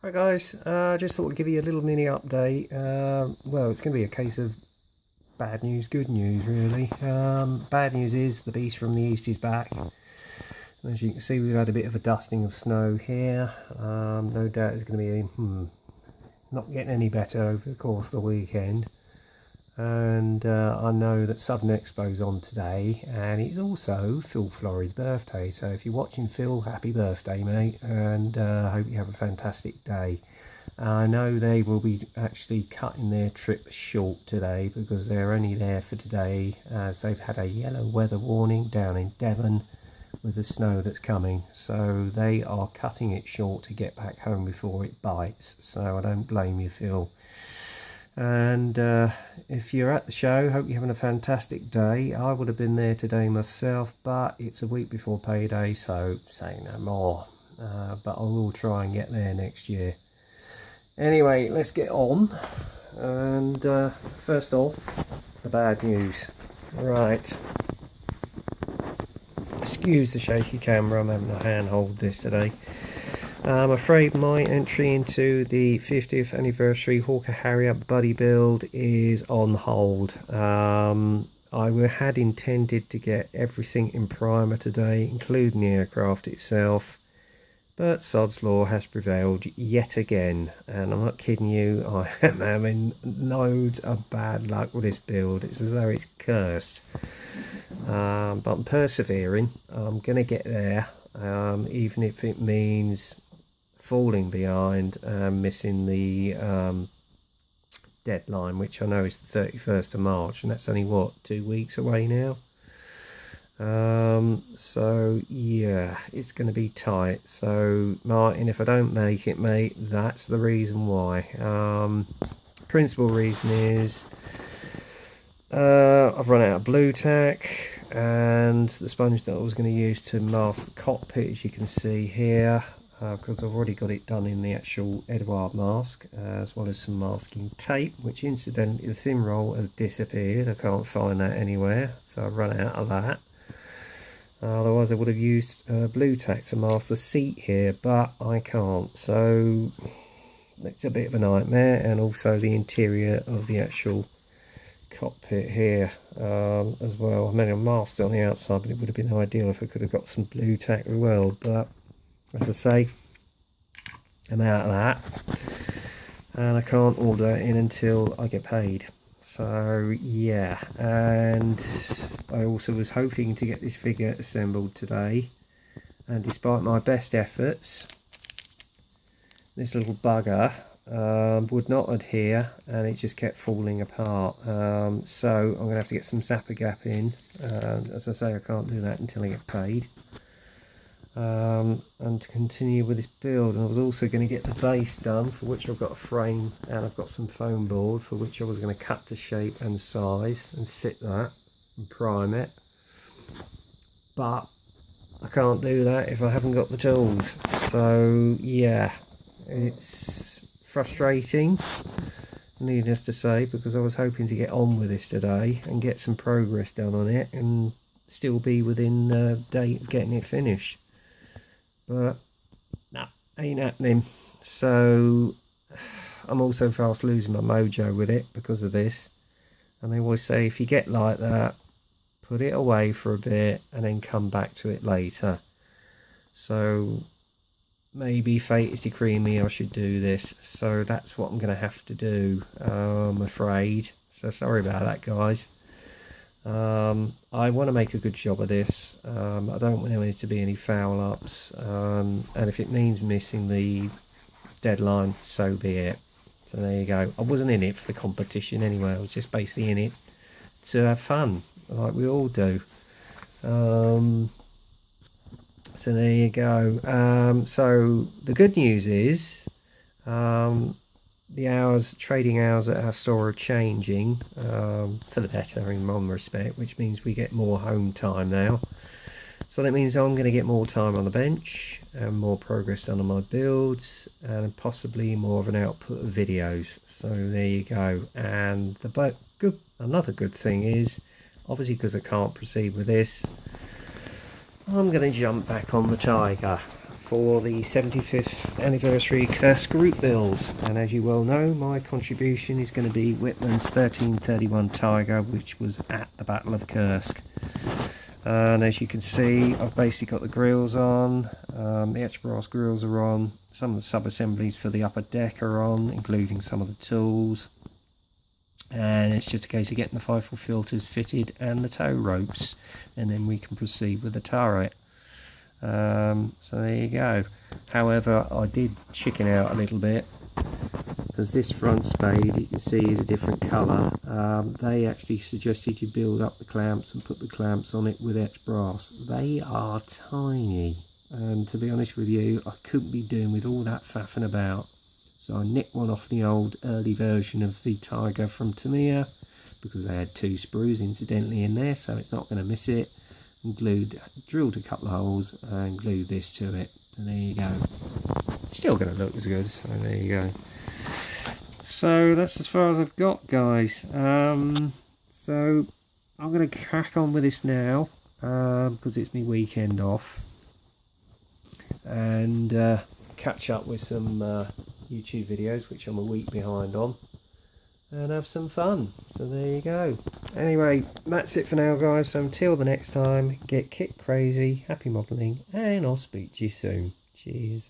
Hi guys, just thought I'd give you a little mini update. Well, it's going to be a case of bad news, good news really. Bad news is the beast from the east is back. As you can see, we've had a bit of a dusting of snow here. No doubt it's going to be not getting any better over the course of the weekend. And I know that Southern Expo's on today, and it's also Phil Flory's birthday. So if you're watching Phil, happy birthday, mate, and hope you have a fantastic day. I know they will be actually cutting their trip short today because they're only there for today, as they've had a yellow weather warning down in Devon with the snow that's coming. So they are cutting it short to get back home before it bites. So I don't blame you, Phil. And if you're at the show, hope you're having a fantastic day. I would have been there today myself, but it's a week before payday, so say no more. But I will try and get there next year. Anyway, let's get on. And first off, the bad news. Right. Excuse the shaky camera, I'm having to handhold this today. I'm afraid my entry into the 50th anniversary Hawker Harrier buddy build is on hold. I had intended to get everything in primer today, including the aircraft itself, but sod's law has prevailed yet again, and I'm not kidding you, I am having loads of bad luck with this build. It's as though it's cursed, but I'm persevering. I'm going to get there, even if it means falling behind and missing the deadline, which I know is the 31st of March, and that's only what, 2 weeks away now. So yeah, it's going to be tight. So Martin, if I don't make it, mate, that's the reason why. Principal reason is I've run out of blue tack, and the sponge that I was going to use to mask the cockpit, as you can see here, because I've already got it done in the actual Eduard mask, as well as some masking tape, which incidentally the thin roll has disappeared. I can't find that anywhere, so I've run out of that. Otherwise I would have used blue tack to mask the seat here, but I can't, so it's a bit of a nightmare. And also the interior of the actual cockpit here as well. I mean, I masked it on the outside, but it would have been ideal if I could have got some blue tack as well, but as I say, I'm out of that, and I can't order it in until I get paid. So yeah, and I also was hoping to get this figure assembled today, and despite my best efforts, this little bugger would not adhere, and it just kept falling apart. So I'm going to have to get some Zappa Gap in. As I say, I can't do that until I get paid. And to continue with this build. And I was also going to get the base done, for which I've got a frame and I've got some foam board, for which I was going to cut to shape and size and fit that and prime it, but I can't do that if I haven't got the tools. So yeah, it's frustrating, needless to say, because I was hoping to get on with this today and get some progress done on it and still be within the date of getting it finished. But nah, ain't happening. So I'm also fast losing my mojo with it because of this. And they always say, if you get like that, put it away for a bit and then come back to it later. So maybe fate is decreeing me I should do this. So that's what I'm going to have to do, I'm afraid. So sorry about that, guys. I want to make a good job of this. I don't want there to be any foul ups, and if it means missing the deadline, so be it. So there you go. I wasn't in it for the competition anyway. I was just basically in it to have fun, like we all do. So there you go. So the good news is the trading hours at our store are changing for the better in one respect, which means we get more home time now. So that means I'm going to get more time on the bench and more progress done on my builds, and possibly more of an output of videos. So there you go. And another good thing is, obviously because I can't proceed with this, I'm going to jump back on the Tiger. for the 75th anniversary Kursk route build, and as you well know, my contribution is going to be Whitman's 1331 Tiger, which was at the Battle of Kursk. And as you can see, I've basically got the grills on, the etched brass grills are on, some of the sub-assemblies for the upper deck are on, including some of the tools, and it's just a case of getting the FIFO filters fitted and the tow ropes, and then we can proceed with the turret. So there you go. However, I did chicken out a little bit, because this front spade you can see is a different colour. They actually suggested you build up the clamps and put the clamps on it with etched brass. They are tiny, and to be honest with you, I couldn't be doing with all that faffing about. So I nicked one off the old early version of the Tiger from Tamiya, because they had 2 sprues incidentally in there, so it's not going to miss it. And drilled a couple of holes and glued this to it. So there you go. Still going to look as good, so there you go. So that's as far as I've got, guys. So I'm going to crack on with this now, because it's my weekend off, and catch up with some YouTube videos, which I'm a week behind on, and have some fun. So there you go. Anyway, that's it for now, guys. So until the next time, get kit crazy, happy modelling, and I'll speak to you soon. Cheers.